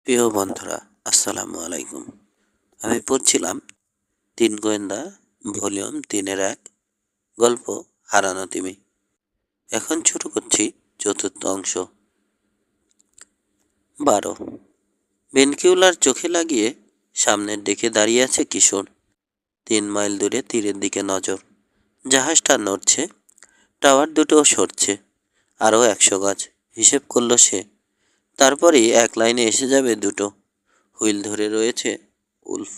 প্রিয় বন্ধুরা, আসসালামু আলাইকুম। আমি পড়ছিলাম ৩ গোয়েন্দা ভলিউম ৩-এর ১ গল্প হারানো তিমি। এখন শুরু করছি ৪র্থ অংশ। ১২। ভেনকিউলার চোখে লাগিয়ে সামনের দিকে দাঁড়িয়ে আছে কিশোর। ৩ মাইল দূরে তীরের দিকে নজর। জাহাজটা নড়ছে, টাওয়ার দুটোও সরছে। আরও ১০০ গজ হিসেব করল সে। তারপরেই এক লাইনে এসে যাবে দুটো। হুইল ধরে রয়েছে উল্ফ।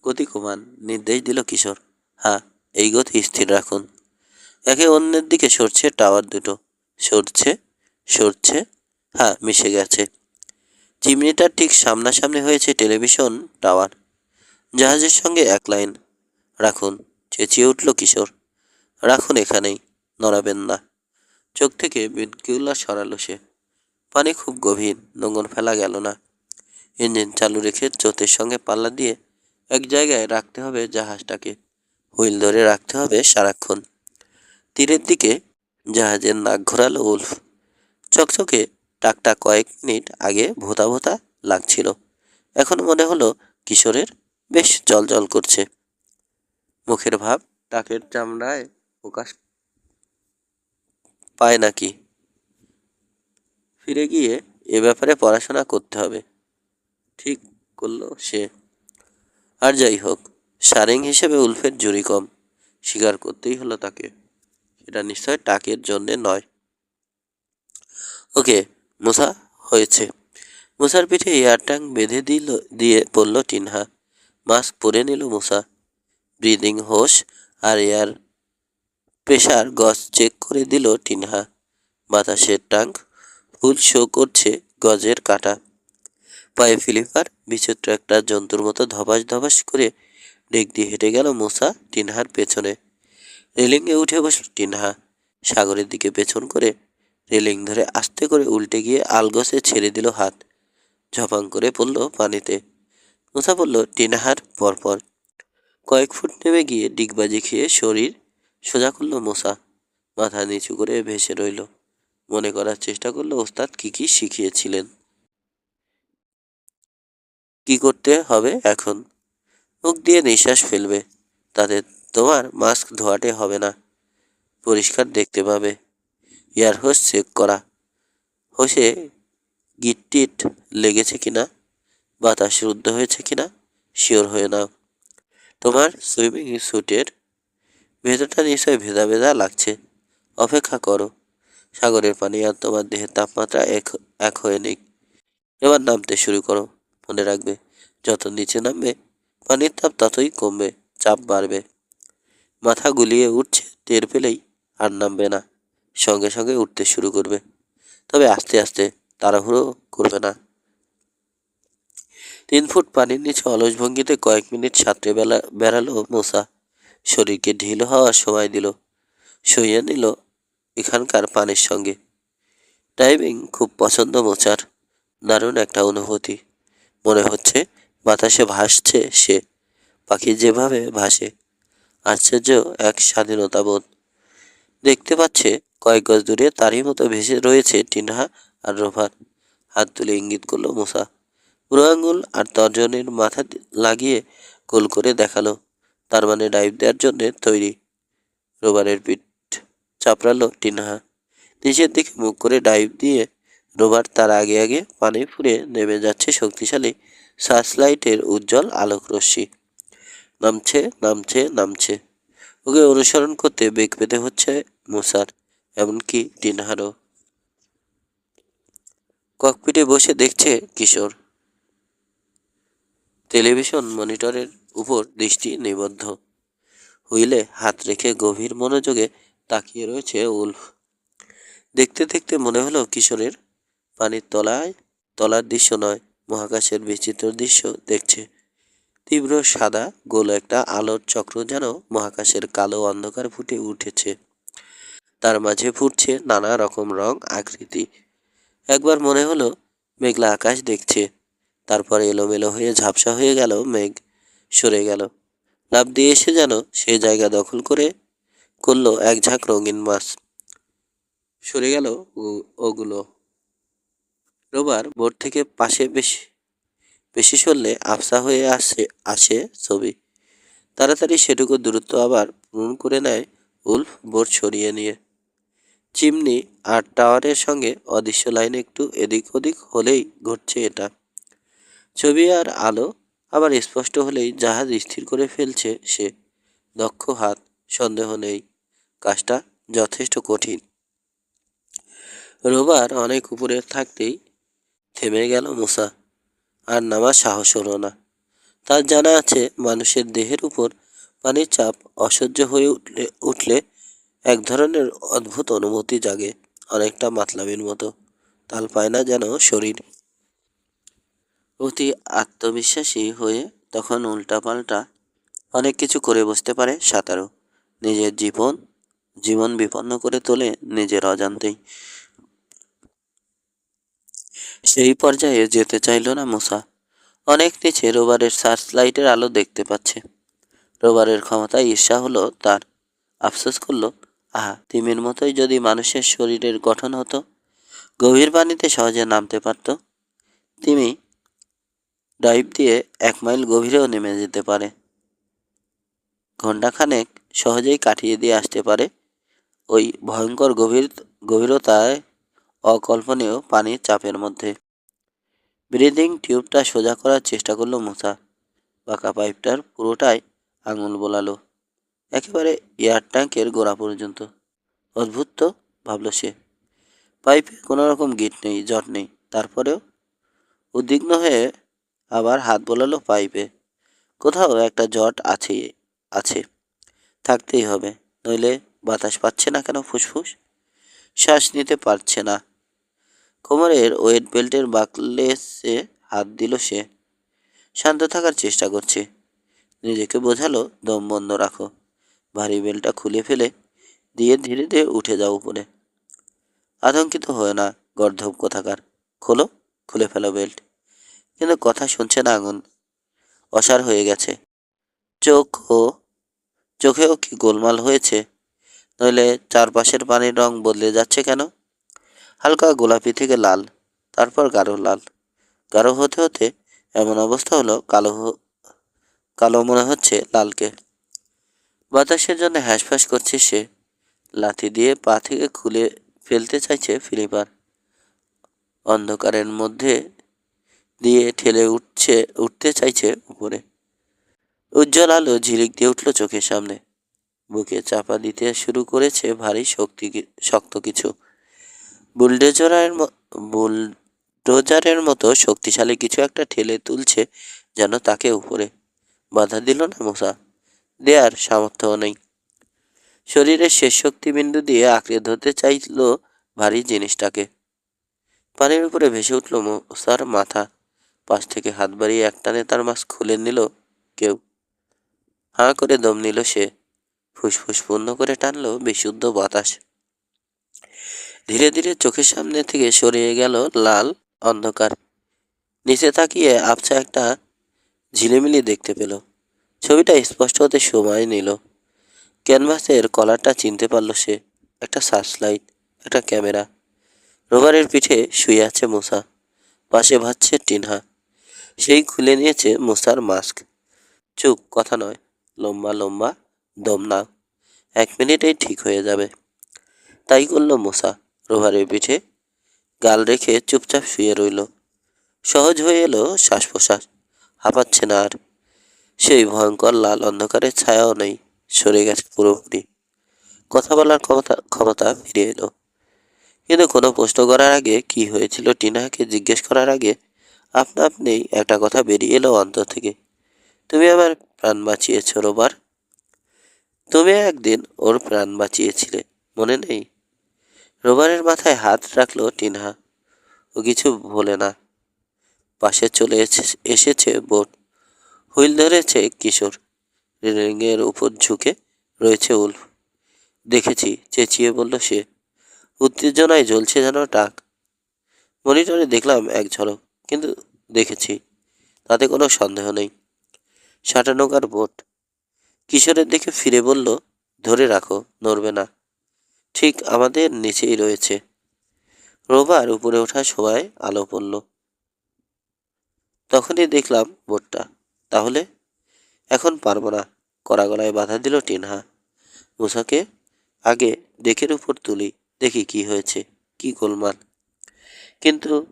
গতি কমান, নির্দেশ দিল কিশোর। হ্যাঁ, এই গতি স্থির রাখুন। একে অন্যের দিকে সরছে টাওয়ার দুটো। সরছে, সরছে। হ্যাঁ, মিশে গেছে। চিমনিটার ঠিক সামনাসামনি হয়েছে টেলিভিশন টাওয়ার। জাহাজের সঙ্গে এক লাইন। রাখুন, চেঁচিয়ে উঠল কিশোর। রাখুন এখানেই, নড়াবেন না। চোখ থেকে বিনকিউলা সরালো সে। পানি খুব গভীর, নোঙর ফেলা গেল না। ইঞ্জিন চালু রেখে চোতের সঙ্গে পাল্লা দিয়ে এক জায়গায় রাখতে হবে জাহাজটাকে। হুইল ধরে রাখতে হবে সারাক্ষণ। তীরের দিকে জাহাজের নাক ঘোরালো উল্ফ। চকচকে টাকটা কয়েক মিনিট আগে ভোঁতা ভোঁতা লাগছিল, এখন মনে হলো কিশোরের বেশ জলজল করছে। মুখের ভাব টাকের চামড়ায় প্রকাশ পায় নাকি। ফিরে গিয়ে এ ব্যাপারে পড়াশোনা করতে হবে, ঠিক করলো সে। আর যাই হোক, সারেং হিসেবে উল্ফের জুরি কম, স্বীকার করতেই হলো তাকে। সেটা নিশ্চয় টাকের জন্যে নয়। ওকে মুসা, হয়েছে। মুসার পিঠে এয়ারট্যাং বেঁধে দিয়ে পড়ল টিনহা। মাস্ক পরে নিল মুসা। ব্রিদিং হোস আর এয়ার প্রেশার গজ চেক করে দিল টিনহা। বাতাসের ট্যাঙ্ক ফুল শো করছে গজের কাটা। পায়ে ফিলিপার, বিচিত্র একটা জন্তুর মতো ধবাস ধবাস করে ডেক দিয়ে হেঁটে গেল মুসা টিনহার পেছনে। রেলিংয়ে উঠে বসল টিনহা। সাগরের দিকে পেছন করে রেলিং ধরে আস্তে করে উল্টে গিয়ে আলগসে ছেড়ে দিল হাত। ঝপাং করে পড়ল পানিতে। মুসা পড়ল টিনহার পরপর। কয়েক ফুট নেমে গিয়ে ডিগবাজি খেয়ে শরীর সোজা করল মুসা। মাথা নিচু করে ভেসে রইল। মনে করার চেষ্টা করলো ওস্তাদ কি কি শিখিয়েছিলেন। কি করতে হবে এখন? মুখ দিয়ে নিঃশ্বাস ফেলবে। তাতে তোমার মাস্ক ধোয়াটে হবে না, পরিষ্কার দেখতে পাবে। এয়ার হোস চেক করা। হোসে গিটটিট লেগেছে কিনা, বাতাস রুদ্ধ হয়েছে কিনা শিওর হয়ে নাও। তোমার সুইমিং স্যুটের ভেতরটা নিশ্চয় ভেদা ভেদা লাগছে। অপেক্ষা করো, সাগরের পানি আর তোমার দেহের তাপমাত্রা এক হয়ে নেই। এবার নামতে শুরু করো। মনে রাখবে, যত নিচে নামবে পানির তাপ ততই কমবে, চাপ বাড়বে। মাথা গুলিয়ে উঠছে টের পেলেই আর নামবে না, সঙ্গে সঙ্গে উঠতে শুরু করবে। তবে আস্তে আস্তে, তাড়াহুড়ো করবে না। 3 ফুট পানির নিচে অলস ভঙ্গিতে কয়েক মিনিট সাঁতরে বেড়ালো মুসা। শরীরকে ঢিল হওয়ার সময় দিল। সইয়ে নিল এখানকার পানির সঙ্গে। ডাইভিং খুব পছন্দ মোচার। দারুণ একটা অনুভূতি। মনে হচ্ছে বাতাসে ভাসছে সে, পাখি যেভাবে ভাসে। আশ্চর্য এক স্বাধীনতা বোধ। দেখতে পাচ্ছে কয়েক গজ দূরে তারই মতো ভেসে রয়েছে টিনহা আর রোভার। হাত তুলে ইঙ্গিত করলো মুসা। বুড়ো আঙুল আর তর্জনীর মাথা লাগিয়ে গোল করে দেখালো, তার মানে ডাইভ দেওয়ার জন্যে তৈরি। রোভারের পিঠ চাপড়ালো টিনহা। নিচের দিকে মুখ করে ডাইভ দিয়ে রোভার তার আগে আগে পানি ফুঁড়ে নেমে যাচ্ছে শক্তিশালী সার্চলাইটের উজ্জ্বল আলোক রশ্মি। নামছে, নামছে, নামছে। ওকে অনুসরণ করতে বেগ পেতে হচ্ছে মুসার, এমনকি টিনহারও। ককপিটে বসে দেখছে কিশোর। টেলিভিশন মনিটরের উপর দৃষ্টি নিবদ্ধ। হুইলে হাত রেখে গভীর মনোযোগে তাকিয়ে রয়েছে উল্ফ। দেখতে দেখতে মনে হলো কিশোরের পানির তলার দৃশ্য নয়, মহাকাশের বিচিত্র দৃশ্য দেখছে। তীব্র সাদা গোল একটা আলোর চক্র যেন মহাকাশের কালো অন্ধকার ফুটে উঠেছে। তার মাঝে ফুটছে নানা রকম রং আকৃতি। একবার মনে হলো মেঘলা আকাশ দেখছে। তারপর এলোমেলো হয়ে ঝাপসা হয়ে গেল মেঘ, সরে গেল। লাফ দিয়ে এসে যেন সে জায়গা দখল করলো এক ঝাঁক রঙিন মাছ। সরে গেল ওগুলো। রোবার বোট থেকে পাশে বেশ বেশি সরলে আফসা হয়ে আসে ছবি। তাড়াতাড়ি সেটুকু দূরত্ব আবার পূরণ করে নেয় উল্ফ বোর্ড সরিয়ে নিয়ে। চিমনি আর টাওয়ারের সঙ্গে অদৃশ্য লাইন একটু এদিক ওদিক হলেই ঘটছে এটা। ছবি আর আলো আবার স্পষ্ট হলেই জাহাজ স্থির করে ফেলছে সে। দক্ষ হাত, সন্দেহ নেই। কাজটা যথেষ্ট কঠিন। রোবার অনেক উপরে থাকতেই থেমে গেল মুসা। আর নামার সাহস হলো না। তার জানা আছে মানুষের দেহের উপর পানির চাপ অসহ্য হয়ে উঠলে এক ধরনের অদ্ভুত অনুভূতি জাগে, অনেকটা মাতলামির মতো। তাল পায় না যেন শরীর। অতি আত্মবিশ্বাসী হয়ে তখন উল্টাপাল্টা অনেক কিছু করে বসতে পারে সাঁতারু। নিজের জীবন বিপন্ন করে তোলে নিজের অজান্তেই। সেই পর্যায়ে যেতে চাইল না মুসা। অনেক নিচে রোবারের সার্চ লাইটের আলো দেখতে পাচ্ছে। রোবারের ক্ষমতায় ঈর্ষা হলো তার। আফসোস করলো, আহা, তিমির মতোই যদি মানুষের শরীরের গঠন হতো, গভীর পানিতে সহজে নামতে পারত। তিমি ডাইভ দিয়ে 1 মাইল গভীরেও নেমে যেতে পারে। ঘণ্টাখানেক সহজেই কাটিয়ে দিয়ে আসতে পারে ওই ভয়ঙ্কর গভীরতায় অকল্পনীয় পানির চাপের মধ্যে। ব্রিদিং টিউবটা সোজা করার চেষ্টা করলো মুসা। বাঁকা পাইপটার পুরোটাই আঙুল বোলালো, একেবারে এয়ার ট্যাঙ্কের গোড়া পর্যন্ত। অদ্ভুত তো, ভাবল সে। পাইপে কোনো রকম গিট নেই, জট নেই। তারপরেও উদ্বিগ্ন হয়ে আবার হাত বোলালো পাইপে। কোথাও একটা জট আছে, থাকতেই হবে, নইলে বাতাস পাচ্ছে না কেন ফুসফুস? শ্বাস নিতে পারছে না। কোমরের ওয়েট বেল্টের বাকলেসে হাত দিল সে। শান্ত থাকার চেষ্টা করছে। নিজেকে বোঝালো, দম বন্ধ রাখো। ভারী বেল্টটা খুলে ফেলে দিয়ে ধীরে ধীরে উঠে যাও উপরে। আতঙ্কিত হয় না, গর্ধব কোথাকার। খোলো, খুলে ফেলো বেল্ট। কিন্তু কথা শুনছে না আগুন। অসাড় হয়ে গেছে। চোখেও কি গোলমাল হয়েছে? নইলে চারপাশের পানির রং বদলে যাচ্ছে কেন? হালকা গোলাপি থেকে লাল, তারপর গাঢ় লাল। গাঢ় হতে হতে এমন অবস্থা হলো কালো মনে হচ্ছে লালকে। বাতাসের জন্য হ্যাঁসফ্যাঁস করছে সে। লাথি দিয়ে পা থেকে খুলে ফেলতে চাইছে ফিলিপার। অন্ধকারের মধ্যে দিয়ে ঠেলে উঠতে চাইছে উপরে। উজ্জ্বল আলো ঝিলিক দিয়ে উঠল চোখের সামনে। বুকে চাপা দিতে শুরু করেছে ভারী শক্ত কিছু। বুলডোজারের মতো শক্তিশালী কিছু একটা ঠেলে তুলছে যেন তাকে উপরে। বাধা দিল না মুসা। দেয়ার সামর্থ্য নেই। শরীরের শেষ শক্তিবিন্দু দিয়ে আঁকড়ে ধরতে চাইল ভারী জিনিসটাকে। পানির উপরে ভেসে উঠল মুসার মাথা। পাশ থেকে হাত বাড়িয়ে একটানে তার মাস্ক খুলে নিল কেউ। হাঁ করে দম নিল সে। ফুসফুস পূর্ণ করে টানলো বিশুদ্ধ বাতাস। ধীরে ধীরে চোখের সামনে থেকে সরিয়ে গেল লাল অন্ধকার। নিচে তাকিয়ে আবছা একটা ঝিলিমিলি দেখতে পেল। ছবিটা স্পষ্ট হতে সময় নিল। ক্যানভাসের কলারটা চিনতে পারল সে। একটা সার্চলাইট, একটা ক্যামেরা। রোভারের পিঠে শুয়ে আছে মুসা। পাশে ভাসছে টিনহা। সেই খুলে নিয়েছে মুসার মাস্ক। চুপ, কথা নয়। লম্বা লম্বা দম নাও। 1 মিনিটেই ঠিক হয়ে যাবে। তাই করল মুসা। রোভারের পিঠে গাল রেখে চুপচাপ শুয়ে রইল। সহজ হয়ে এলো শ্বাস প্রশ্বাস। হাঁপাচ্ছে না আর। সেই ভয়ঙ্কর লাল অন্ধকারের ছায়াও নেই, সরে গেছে পুরোপুরি। কথা বলার ক্ষমতা ফিরে এলো। কিন্তু কোনো প্রশ্ন করার আগে, কি হয়েছিল টিনাকে জিজ্ঞেস করার আগে, আপনা আপনি একটা কথা বেরিয়ে এলো অন্তর থেকে। তুমি আমার প্রাণ বাঁচিয়েছ রোবার। তুমি একদিন ওর প্রাণ বাঁচিয়েছিলে, মনে নেই? রোবারের মাথায় হাত রাখলো টিনহা। ও কিছু বলে না। পাশে চলে এসেছে বোট। হুইল ধরেছে কিশোর। রেলিংয়ের উপর ঝুঁকে রয়েছে উল্ফ। দেখেছি, চেঁচিয়ে বলল সে। উত্তেজনায় জ্বলছে যেন টাক। মনিটরে দেখলাম এক ঝলক, কিন্তু দেখেছি, তাতে কোনো সন্দেহ নেই। সাঁটানৌকার বোট। কিশোরের দিকে ফিরে বলল, ধরে রাখো, নড়বে না। ঠিক আমাদের নিচেই রয়েছে। রোবার উপরে ওঠার সময় আলো পড়ল। তখনই দেখলাম বোটটা। তাহলে এখন পারবো না, কড়া গলায় বাধা দিল টিনহা। মুসাকে আগে ডেকের উপর তুলি, দেখি কি হয়েছে, কি গোলমাল। কিন্তু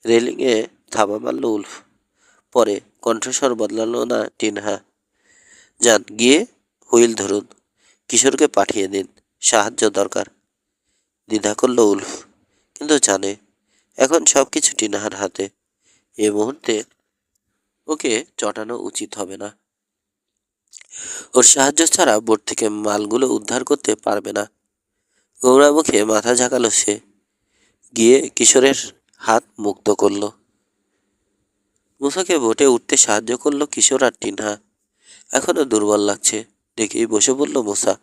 রেলিংয়ে থাবা মারল উল্ফ। পরে কণ্ঠস্বর বদলালো না টিনহা। যান গিয়ে হুইল ধরুন, কিশোরকে পাঠিয়ে দিন, সাহায্য দরকার। দ্বিধা করল উল্ফ, কিন্তু জানে এখন সবকিছু টিনহার হাতে। এ মুহূর্তে ওকে চটানো উচিত হবে না। ওর সাহায্য ছাড়া বোট থেকে মালগুলো উদ্ধার করতে পারবে না। গৌড়া মুখে মাথা ঝাঁকালো সে, গিয়ে কিশোরের হাত মুক্ত করলো। মুসাকে বোটে উঠতে সাহায্য করলো কিশোর আর টিনহা। এখনো দুর্বল লাগছে, ডেকেই বসে পড়ল মুসা।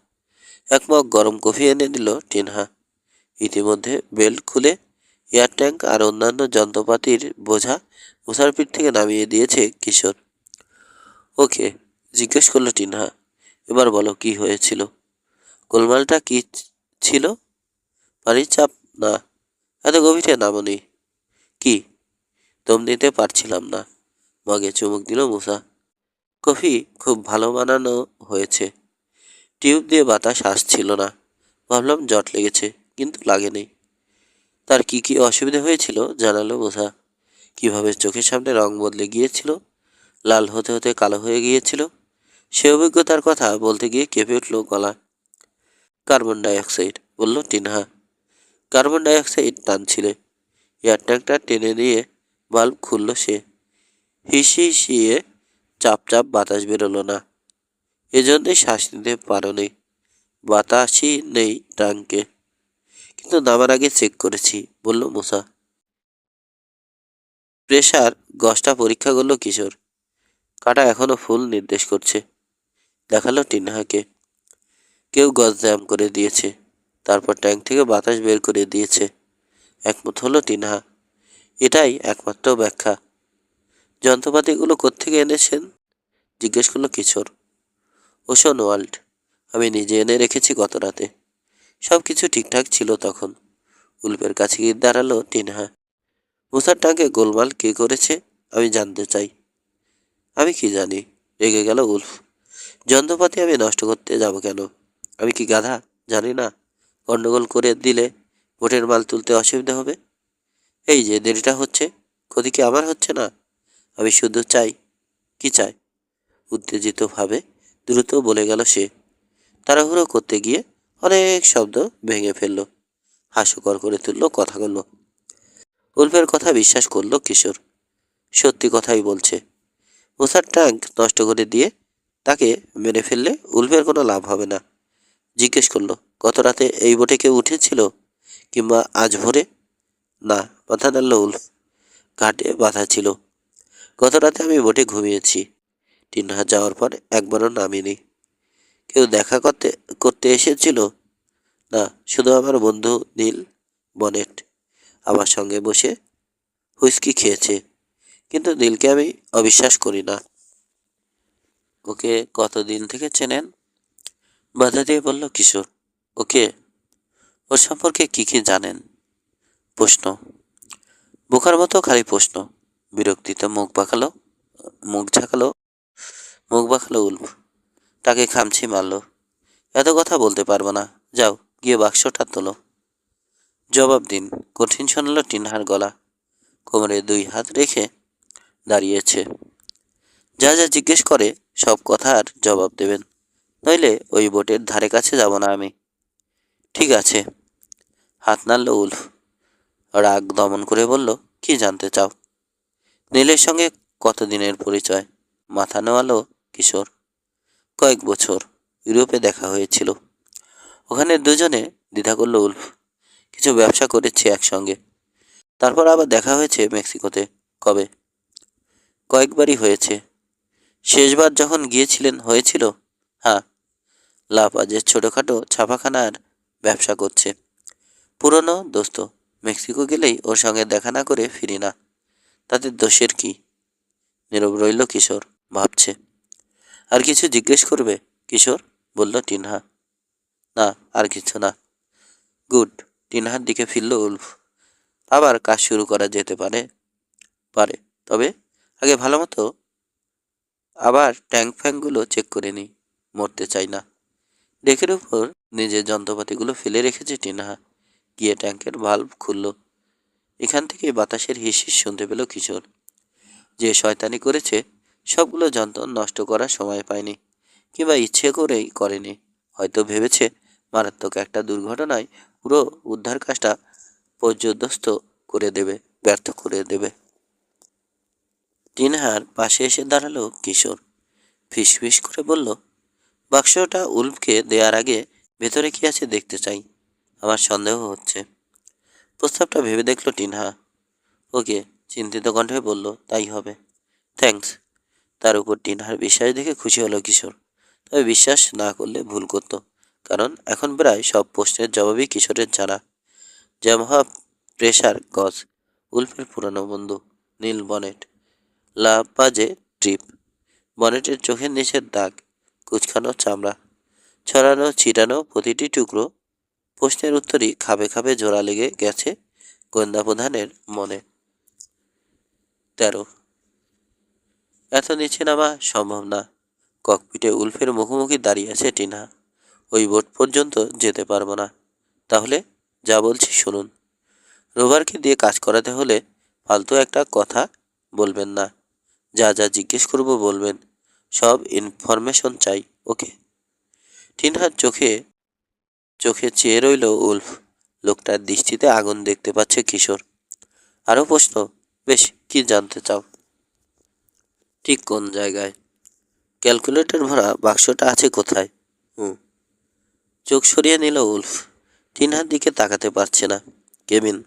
এক মগ গরম কফি এনে দিল টিনহা। ইতিমধ্যে বেল্ট খুলে এয়ার ট্যাঙ্ক আর অন্যান্য যন্ত্রপাতির বোঝা মুসার পিঠ থেকে নামিয়ে দিয়েছে কিশোর। ওকে, জিজ্ঞেস করলো টিনহা, এবার বলো কি হয়েছিল? গোলমালটা কি ছিল? পানির চাপ? না, এত গভীরে নামনি। কি? দম নিতে পারছিলাম না। মগে চুমুক দিল মুসা। কফি খুব ভালো বানানো হয়েছে। টিউব দিয়ে বাতাস আসছিল না। ভাবলাম জট লেগেছে, কিন্তু লাগেনি। তার কি কি অসুবিধা হয়েছিল জানালো মুসা। কিভাবে চোখের সামনে রং বদলে গিয়েছিল, লাল হতে হতে কালো হয়ে গিয়েছিল। সে অভিজ্ঞতার কথা বলতে গিয়ে কেঁপে উঠল গলা। কার্বন ডাইঅক্সাইড, বলল টিনহা। কার্বন ডাইঅক্সাইড টানছিলে। এয়ার ট্যাঙ্কটা টেনে নিয়ে বাল্ব খুলল সে। হিসিয়ে চাপ চাপ বাতাস বেরোলো না। এজন্যই শ্বাস নিতে পারোনি। বাতাসই নেই ট্যাঙ্কে। কিন্তু নামার আগে চেক করেছি, বলল মুসা। প্রেশার গজটা পরীক্ষা করলো কিশোর। কাটা এখনো ফুল নির্দেশ করছে। দেখালো টিনহাকে। কেউ গজ জ্যাম করে দিয়েছে, তারপর ট্যাঙ্ক থেকে বাতাস বের করে দিয়েছে। একমত হলো টিনহা। এটাই একমাত্র ব্যাখ্যা। যন্ত্রপাতিগুলো কোত্থেকে এনেছেন? জিজ্ঞেস করলো কিশোর। ওশন ওয়ার্ল্ড, আমি নিজে এনে রেখেছি গত রাতে। সব কিছু ঠিকঠাক ছিল তখন। উল্পের কাছে গিয়ে দাঁড়ালো টিনহা। মুসার ট্যাঙ্কে গোলমাল কে করেছে আমি জানতে চাই। আমি কি জানি, রেগে গেল উল্ফ। যন্ত্রপাতি আমি নষ্ট করতে যাব কেন? আমি কি গাধা? জানি না গন্ডগোল করে দিলে বোটের মাল তুলতে অসুবিধা হবে। এই যে দেরিটা হচ্ছে, ক্ষতি কি আমার হচ্ছে না? আমি শুধু চাই। কি চাই? উত্তেজিতভাবে দ্রুত বলে গেল সে। তাড়াহুড়ো করতে গিয়ে অনেক শব্দ ভেঙে ফেলল। হাস্যকর করে তুলল কথাগুলো। উল্ফের কথা বিশ্বাস করল কিশোর। সত্যি কথাই বলছে। মুসার ট্যাঙ্ক নষ্ট করে দিয়ে তাকে মেরে ফেললে উল্ফের কোনো লাভ হবে না। জিজ্ঞেস করলো, গত রাতে এই বোটে কেউ উঠেছিল, কিংবা আজ ভোরে? না, মাথা নাড়ল উল্ফ। ঘাটে বাধা ছিল। গত রাতে আমি বোটে ঘুমিয়েছি। টিনহা যাওয়ার পর একবারও নামিনি। কেউ দেখা করতে করতে এসেছিল? না, শুধু আমার বন্ধু নীল বনেট আমার সঙ্গে বসে হুইস্কি খেয়েছে। কিন্তু নীলকে আমি অবিশ্বাস করি না। ওকে কতদিন থেকে চেনেন? বাধা দিয়ে বলল কিশোর। ওকে? ওর সম্পর্কে কি কি জানেন? প্রশ্ন, বোকার মতো খালি প্রশ্ন। বিরক্তিতে মুখ ঝাঁকালো মুখ বাঁকালো উল্ফ। তাকে খামছি মারল। এত কথা বলতে পারবো না। যাও গিয়ে বাক্সটা তোলো। জবাব দিন। কঠিন শোনালো টিনহার গলা। কোমরে দুই হাত রেখে দাঁড়িয়েছে। যা যা জিজ্ঞেস করে সব কথার জবাব দেবেন, নইলে ওই বোটের ধারে কাছে যাব না আমি। ঠিক আছে। হাত নাড়ল উল্ফ। রাগ দমন করে বলল, কি জানতে চাও? নীলের সঙ্গে কতদিনের পরিচয়? মাথা নোয়ালো কিশোর। কয়েক বছর। ইউরোপে দেখা হয়েছিল। ওখানে দুজনে। দ্বিধা করল উল্ফ। কিছু ব্যবসা করেছি একসঙ্গে। তারপর আবার দেখা হয়েছে মেক্সিকোতে। কবে? কয়েকবারই হয়েছে। শেষবার যখন গিয়েছিলেন হয়েছিল? হ্যাঁ। লাপাজের ছোটোখাটো ছাপাখানার ব্যবসা করছে। পুরনো দোস্ত। মেক্সিকো গেলেই ওর সঙ্গে দেখা না করে ফিরি না। তাদের দোষের কি? নীরব রইল কিশোর, ভাবছে। আর কিছু জিজ্ঞেস করবে? কিশোর বলল টিনহা। না, আর কিছু না। গুড। টিনহার দিকে ফিরল উল্ফ। আবার কাজ শুরু করা যেতে পারে। পারে, তবে আগে ভালো মতো আবার ট্যাঙ্ক ফ্যাঙ্কগুলো চেক করে নিই, মরতে চাই না। ডেকের উপর নিজের যন্ত্রপাতিগুলো ফেলে রেখেছে টিনা। গিয়ে ট্যাঙ্কের ভাল্ব খুলল। এখান থেকে বাতাসের হিসিস শুনতে পেল কিশোর। যে শয়তানি করেছে সবগুলো যন্ত্র নষ্ট করার সময় পায়নি, কিংবা ইচ্ছে করেই করেনি। হয়তো ভেবেছে মারাত্মক একটা দুর্ঘটনায় পুরো উদ্ধার কাজটা পর্যদস্ত করে দেবে, ব্যর্থ করে দেবে। টিনহার পাশে এসে দাঁড়ালো কিশোর। ফিসফিস করে বলল, বাক্সটা উল্ফকে দেওয়ার আগে ভেতরে কি আছে দেখতে চাই, আমার সন্দেহ হচ্ছে। প্রস্তাবটা ভেবে দেখল টিনহা। ওকে, চিন্তিত কণ্ঠে বলল, তাই হবে। থ্যাঙ্কস। তার উপর টিনহার বিশ্বাস দেখে খুশি হলো কিশোর। তবে বিশ্বাস না করলে ভুল করত, কারণ এখন প্রায় সব প্রশ্নের জবাবই কিশোরের জানা। জামহা প্রেশার গজ, উল্ফের পুরানো বন্ধু, নীল বনেট, লাপাজে ট্রিপ, বনেটের চোখের নিচের দাগ, কুচকানো চামড়া, ছড়ানো ছিটানো প্রতিটি টুকরো প্রশ্নের উত্তরই খাবে খাবে জোড়া লেগে গেছে গোয়েন্দা প্রধানের মনে। 13। এত নিচে নামা সম্ভব না। ককপিটে উল্ফের মুখোমুখি দাঁড়িয়ে আছে টিনা। ওই বোট পর্যন্ত যেতে পারবো না। তাহলে যা বলছি শুনুন। রোভারকে দিয়ে কাজ করাতে হলে ফালতু একটা কথা বলবেন না। যা যা জিজ্ঞেস করব বলবেন। সব ইনফরমেশন চাই, ওকে? টিনহার চোখে চোখে চেয়ে রইল উল্ফ। লোকটার দৃষ্টিতে আগুন দেখতে পাচ্ছে কিশোর। আরও প্রশ্ন? বেশ, কি জানতে চাও? ঠিক কোন জায়গায়? ক্যালকুলেটর ভরা বাক্সটা আছে কোথায়? হুম। চোখ সরিয়ে নিল উল্ফ। টিনহার দিকে তাকাতে পারছে না। কেবিন,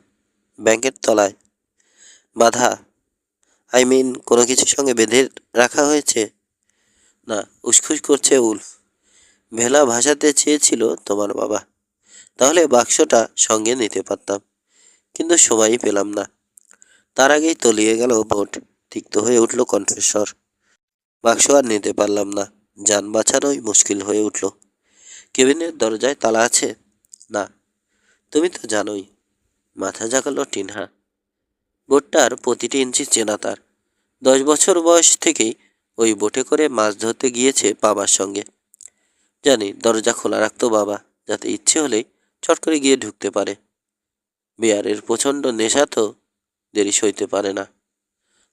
ব্যাংকের তলায় বাধা? কোনো কিছুর সঙ্গে বেঁধে রাখা হয়েছে? না, উসখুস করছে উল্ফ। ভেলা ভাসাতে চেয়েছিল তোমার বাবা, তাহলে বাক্সটা সঙ্গে নিতে পারতাম, কিন্তু সময়ই পেলাম না। তার আগেই তলিয়ে গেল বোট। তিক্ত হয়ে উঠল কণ্ঠস্বর। বাক্স আর নিতে পারলাম না। যান বাঁচানোই মুশকিল হয়ে উঠল। কেবিনের দরজায় তালা আছে? না। তুমি তো জানোই। মাথা জাগালো টিনহা। বোটটার প্রতিটি ইঞ্চি চেনা তার। 10 বছর বয়স থেকেই ওই বোটে করে মাছ ধরতে গিয়েছে বাবার সঙ্গে। জানি দরজা খোলা রাখতো বাবা, যাতে ইচ্ছে হলেই চট করে গিয়ে ঢুকতে পারে। বিয়ারের প্রচণ্ড নেশা তো, দেরি সইতে পারে না।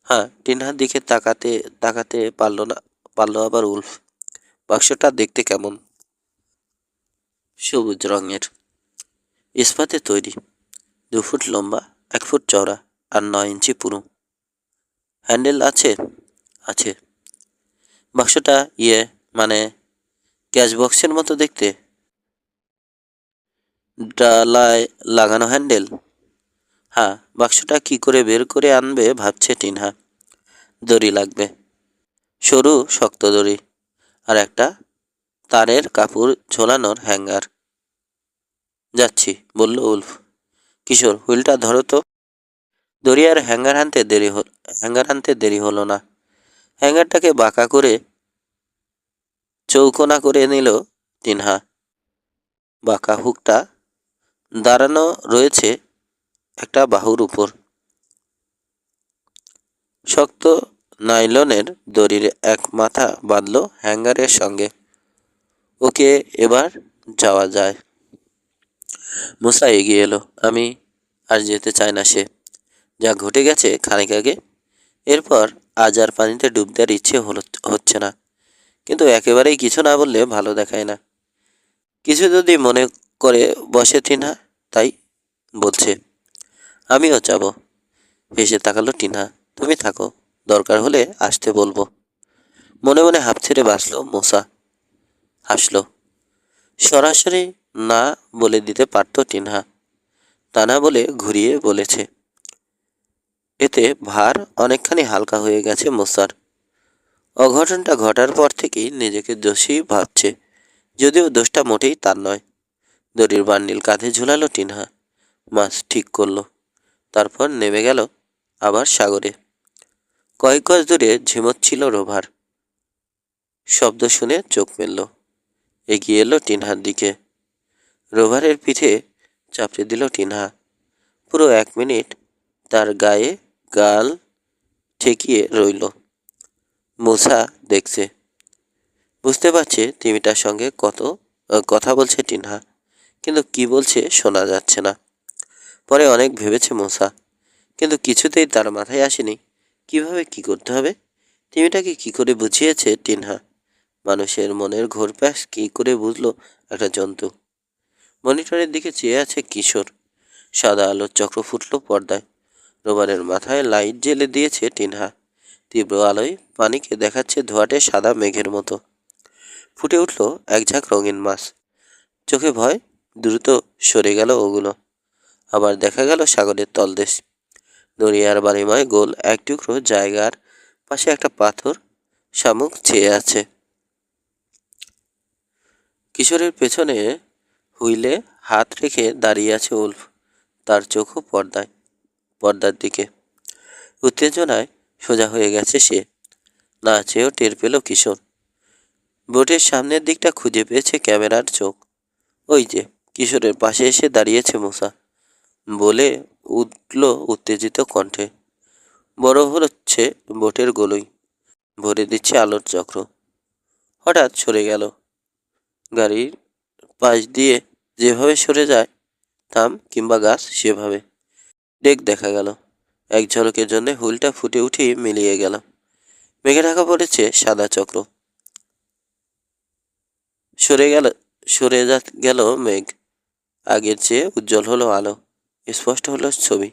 হ্যাঁ, টিনহার দিকে তাকাতে তাকাতে পারল আবার উল্ফ। বাক্সটা দেখতে কেমন? সবুজ রঙের, ইস্পাতে তৈরি, 2 ফুট লম্বা, 1 ফুট চওড়া, আর 9 ইঞ্চি পুরু। হ্যান্ডেল আছে? আছে। বাক্সটা মানে ক্যাশ বক্সের মতো দেখতে? ডালায় লাগানো হ্যান্ডেল? হ্যাঁ। বাক্সটা কি করে বের করে আনবে ভাবছে টিনহা। দড়ি লাগবে, সরু শক্ত দড়ি, আর একটা তারের কাপড় ঝোলানোর হ্যাঙ্গার। যাচ্ছি, বলল উল্ফ। কিশোর, হুইলটা ধরো তো। দড়ি আর হ্যাঙ্গার আনতে দেরি হলো না। হ্যাঙ্গারটাকে বাঁকা করে চৌকোনা করে নিল টিনহা। বাঁকা হুকটা দাঁড়ানো রয়েছে একটা বাহুর উপর। শক্ত নাইলনের দড়ির এক মাথা বাঁধল হ্যাঙ্গারের সঙ্গে। ওকে, এবার যাওয়া যায়। মুসা এগিয়ে এলো। আমি আর যেতে চায় না সে। যা ঘটে গেছে খানিক আগে, এরপর আজ আর পানিতে ডুব দেওয়ার ইচ্ছে হচ্ছে না। কিন্তু একেবারেই কিছু না বললে ভালো দেখায় না। কিছু যদি মনে করে বসে টিনা, তাই বলছে। আমিও যাব। হেসে তাকালো টিনা। তুমি থাকো, দরকার হলে আসতে বলবো। মনে মনে হাঁপ ছেড়ে বাঁচল মোসা। হাসলো। সরাসরি না বলে দিতে পারত টিনহা। তা না বলে ঘুরিয়ে বলেছে। এতে ভার অনেকখানি হালকা হয়ে গেছে মোসার। অঘটনটা ঘটার পর থেকেই নিজেকে দোষী ভাবছে, যদিও দোষটা মোটেই তার নয়। দড়ির বান্ডিল কাঁধে ঝুলালো টিনহা। মাছ ঠিক করলো। তারপর নেমে গেল আবার সাগরে। কয়েক গজ দূরে ঝিমোচ্ছিল রোভার। শব্দ শুনে চোখ মেলল। এগিয়ে এলো টিনহার দিকে। রোভারের পিঠে চাপড়ে দিল টিনহা। পুরো 1 মিনিট তার গায়ে গাল ঠেকিয়ে রইল। মুসা দেখছে, বুঝতে পারছে তিমিটার সঙ্গে কথা বলছে টিনহা, কিন্তু কি বলছে শোনা যাচ্ছে না। পরে অনেক ভেবেছে মুসা, কিন্তু কিছুতেই তার মাথায় আসেনি কিভাবে কি করতে হবে। তিমিটাকে কি করে বুঝিয়েছে টিনহা? মানুষের মনের ঘোরপ্যাস কি করে বুঝলো একটা জন্তু? মনিটরের দিকে চেয়ে আছে কিশোর। সাদা আলোর চক্র ফুটল পর্দায়। রোবারের মাথায় লাইট জ্বেলে দিয়েছে টিনহা। তীব্র আলোয় পানিকে দেখাচ্ছে ধোঁয়াটে সাদা মেঘের মতো। ফুটে উঠল এক ঝাঁক রঙিন মাছ। চোখে ভয়, দ্রুত সরে গেল ওগুলো। আবার দেখা গেল সাগরের তলদেশ। দরিয়ার বালিময় গোল এক টুকরো জায়গার পাশে একটা পাথর শামুক চেয়ে আছে। কিশোরের পেছনে হুইলে হাত রেখে দাঁড়িয়ে আছে উল্ফ। তার চোখও পর্দার দিকে। উত্তেজনায় সোজা হয়ে গেছে সে। না চেয়েও টের পেল কিশোর। বোটের সামনের দিকটা খুঁজে পেয়েছে ক্যামেরার চোখ। ওই যে কিশোরের পাশে এসে দাঁড়িয়েছে মুসা, বলে উঠল উত্তেজিত কণ্ঠে। বড় হচ্ছে বোটের গোলই, ভরে দিচ্ছে আলোর চক্র। হঠাৎ সরে গেল। গাড়ির পাশ দিয়ে যেভাবে সরে যায় থাম কিংবা গাছ, সেভাবে ডেক দেখা গেল। এক ঝলকের জন্য হুইলটা ফুটে উঠেই মিলিয়ে গেল। মেঘে ঢাকা পড়েছে সাদা চক্র। সরে গেল গেল মেঘ। আগের চেয়ে উজ্জ্বল হলো আলো। স্পষ্ট হলো ছবি।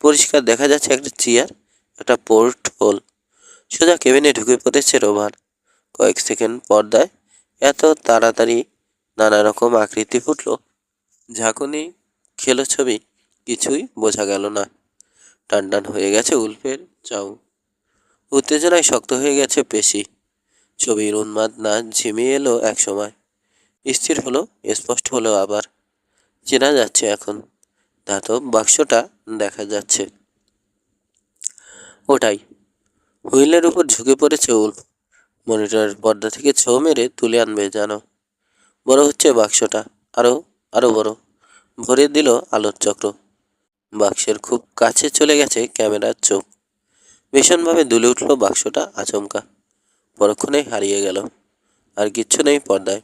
পরিষ্কার দেখা যাচ্ছে একটা চেয়ার, একটা পোর্ট হোল। সোজা কেবিনে ঢুকে পড়েছে রোভার। কয়েক সেকেন্ড পর্দায় এত তাড়াতাড়ি নানা রকম আকৃতি ফুটল, ঝাঁকুনি খেলো ছবি, কিছুই বোঝা গেল না। টান টান হয়ে গেছে উল্ফের চাউ। উত্তেজনায় শক্ত হয়ে গেছে পেশি। ছবির উন্মাদ না ঝিমিয়ে এলো এক সময়। স্থির হলো, স্পষ্ট হলো আবার। চেনা যাচ্ছে এখন। ধাতব বাক্সটা দেখা যাচ্ছে। ওটাই। হুইলের উপর ঝুঁকে পড়েছে উল্ফ। মনিটরের পর্দা থেকে ছো মেরে তুলে আনবে জানো। বড় হচ্ছে বাক্সটা, আরো আরো বড়। ভরে দিল আলোর চক্র। বাক্সের খুব কাছে চলে গেছে ক্যামেরার চোখ। ভীষণভাবে দুলে উঠল বাক্সটা আচমকা। পরক্ষণেই হারিয়ে গেল। আর কিচ্ছু নেই পর্দায়,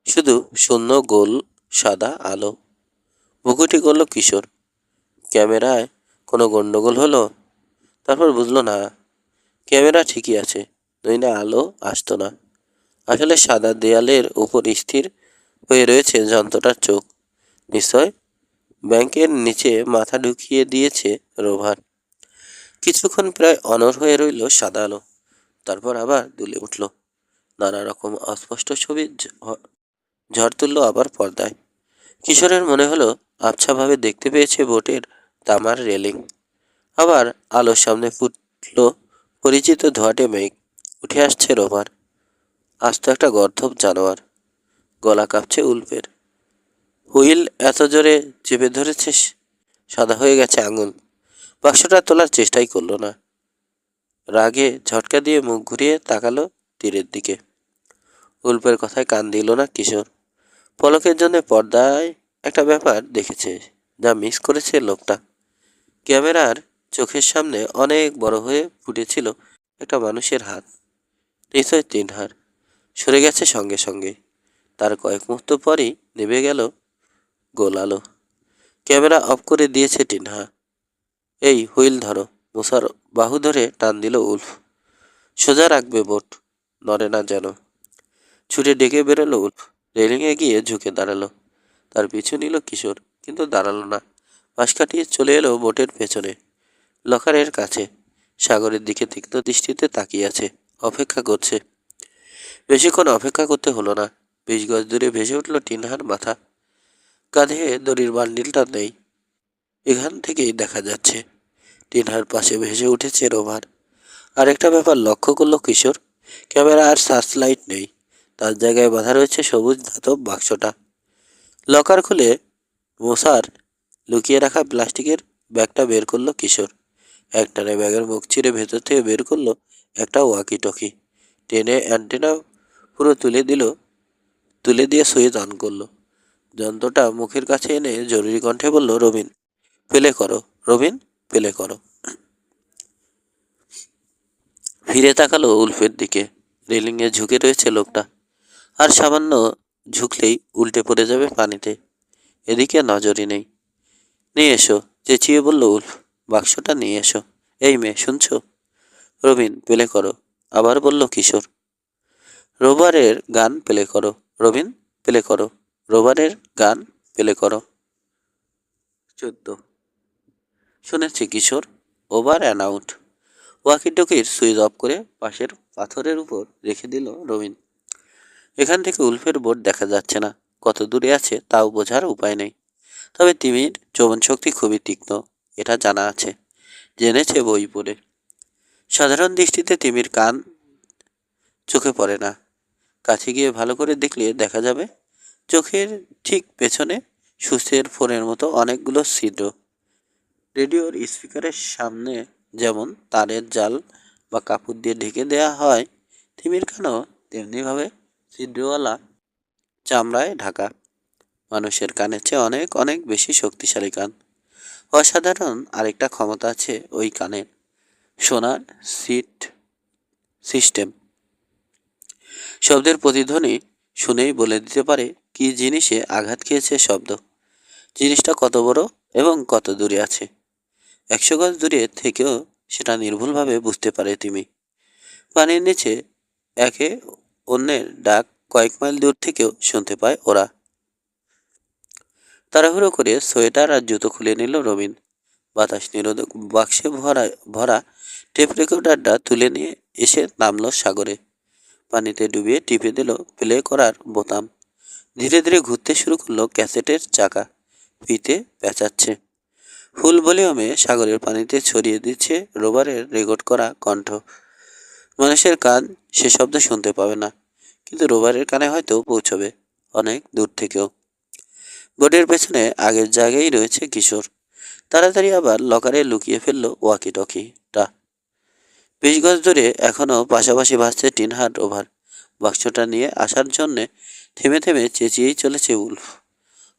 শুধু শূন্য গোল সাদা আলো। ভুকুটি করল কিশোর। ক্যামেরায় কোনো গন্ডগোল হলো? তারপর বুঝলো না, ক্যামেরা ঠিকই আছে, নইলে আলো আসতো না। আসলে সাদা দেয়ালের উপর স্থির হয়ে রয়েছে যন্ত্রটার চোখ। নিশ্চয় ব্যাংকের নিচে মাথা ঢুকিয়ে দিয়েছে রোভার। কিছুক্ষণ প্রায় অনড় হয়ে রইল সাদা আলো। তারপর আবার দুলে উঠল। নানা রকম অস্পষ্ট ছবি ঝড় তুলল আবার পর্দায়। কিশোরের মনে হলো আবছাভাবে দেখতে পেয়েছে বোটের তামার রেলিং। আবার আলোর সামনে ফুটল পরিচিত ধোঁয়াটে মেঘ। উঠে আসছে রোভার। আস্ত একটা গর্দভ জানোয়ার। গলা কাঁপছে উল্ফের। হুইল এত জোরে চেপে ধরেছে সাদা হয়ে গেছে আঙুল। বাক্সটা তোলার চেষ্টাই করলো না। রাগে ঝটকা দিয়ে মুখ ঘুরিয়ে তাকালো তীরের দিকে। উল্ফের কথায় কান দিল না কিশোর। পলকের জন্য পর্দায় একটা ব্যাপার দেখেছে যা মিস করেছে লোকটা। ক্যামেরার চোখের সামনে অনেক বড় হয়ে ফুটেছিল একটা মানুষের হাত। নিশ্চয় তিনহার। সরে গেছে সঙ্গে সঙ্গে। তার কয়েক মুহূর্ত পরই নেমে গেল গোল আলো। ক্যামেরা অফ করে দিয়েছে টিনহা। এই হুইল ধরো। মুসার বাহু ধরে টান দিল উল্ফ। সোজা রাখবে বোট, নড়ে না যেন। ছুটে ডেকে বেরোলো উল্ফ। রেলিংয়ে গিয়ে ঝুঁকে দাঁড়ালো। তার পিছু নিল কিশোর, কিন্তু দাঁড়ালো না। পাশ কাটিয়ে চলে এলো বোটের পেছনে, লকারের কাছে। সাগরের দিকে তীক্ষ্ণ দৃষ্টিতে তাকিয়ে আছে, অপেক্ষা করছে। বেশিক্ষণ অপেক্ষা করতে হলো না। 20 গজ দূরে ভেসে উঠল টিনহার মাথা। কাঁধে দড়ির বান্ডিলটা নেই, এখান থেকেই দেখা যাচ্ছে। টিনহার পাশে ভেসে উঠেছে রোভার। আরেকটা ব্যাপার লক্ষ্য করল কিশোর। ক্যামেরা আর সার্চ লাইট নেই। তার জায়গায় বাঁধা রয়েছে সবুজ ধাতব বাক্সটা। লকার খুলে মশার লুকিয়ে রাখা প্লাস্টিকের ব্যাগটা বের করলো কিশোর। একটানে ব্যাগের মুখ চিরে ভেতর থেকে বের করলো একটা ওয়াকি টকি। টেনে অ্যান্টেনা পুরো তুলে দিয়ে সুইচ অন করলো। যন্ত্রটা মুখের কাছে এনে জরুরি কণ্ঠে বলল, রবিন প্লে করো, রবিন প্লে করো। ফিরে তাকালো উলফের দিকে। রেলিংয়ে ঝুঁকে রয়েছে লোকটা, আর সামান্য ঝুঁকলেই উল্টে পড়ে যাবে পানিতে। এদিকে নজরই নেই। নিয়ে এসো, চেঁচিয়ে বলল উলফ। বাক্সটা নিয়ে এসো। এই মেয়ে, শুনছো? রবিন, প্লে করো, আবার বলল কিশোর। রোবারের গান প্লে করো। রবিন, প্লে করো, রোবারের গান প্লে করো। 14। শুনেছি কিশোর, ওভার অ্যান্ড আউট। ওয়াকিটকির সুইচ অফ করে পাশের পাথরের উপর রেখে দিল রবিন। এখান থেকে উলফের বোট দেখা যাচ্ছে না, কত দূরে আছে তাও বোঝার উপায় নেই। তবে তিমির যৌবন শক্তি খুবই তীক্ষ্ণ, এটা জানা আছে, জেনেছে বই পড়ে। সাধারণ দৃষ্টিতে তিমির কান চোখে পড়ে না, কাছে গিয়ে ভালো করে দেখলে দেখা যাবে চোখের ঠিক পেছনে সুচের ফোনের মতো অনেকগুলো ছিদ্র। রেডিওর স্পিকারের সামনে যেমন তারের জাল বা কাপড় দিয়ে ঢেকে দেয়া হয়, তিমির কানও তেমনিভাবে ছিদ্রওয়ালা চামড়ায় ঢাকা। মানুষের কানের চেয়ে অনেক অনেক বেশি শক্তিশালী কান। অসাধারণ আরেকটা ক্ষমতা আছে ওই কানের, শোনার সিস্টেম। শব্দের প্রতিধ্বনি শুনেই বলে দিতে পারে কি জিনিসে আঘাত খেয়েছে শব্দ, জিনিসটা কত বড় এবং কত দূরে আছে। 100 গজ দূরে থেকেও সেটা নির্ভুলভাবে বুঝতে পারে তিমি। পানির নিচে একে অন্যের ডাক কয়েক মাইল দূর থেকেও শুনতে পায় ওরা। তাড়াহুড়ো করে সোয়েটার আর জুতো খুলে নিল রবিন। বাতাস নিরোধক বাক্সে ভরা ভরা টেপ রেকর্ডারটা তুলে নিয়ে এসে নামল সাগরে। পানিতে ডুবিয়ে টিপে দিল প্লে করার বোতাম। ধীরে ধীরে ঘুরতে শুরু করলো ক্যাসেটের চাকা, ফিতে পেঁচাচ্ছে। ফুল ভলিউমে সাগরের পানিতে ছড়িয়ে দিচ্ছে রোবারের রেকর্ড করা কণ্ঠ। মানুষের কান সে শব্দ শুনতে পাবে না, কিন্তু রোবারের কানে হয়তো পৌঁছবে, অনেক দূর থেকেও। বোটের পেছনে আগের জায়গায় রয়েছে কিশোর। তাড়াতাড়ি আবার লকারে লুকিয়ে ফেলল ওয়াকি টকিটা। 20 গজ ধরে এখনও পাশাপাশি ভাসছে টিনহার রোভার। বাক্সটা নিয়ে আসার জন্যে থেমে থেমে চেঁচিয়েই চলেছে উলফ।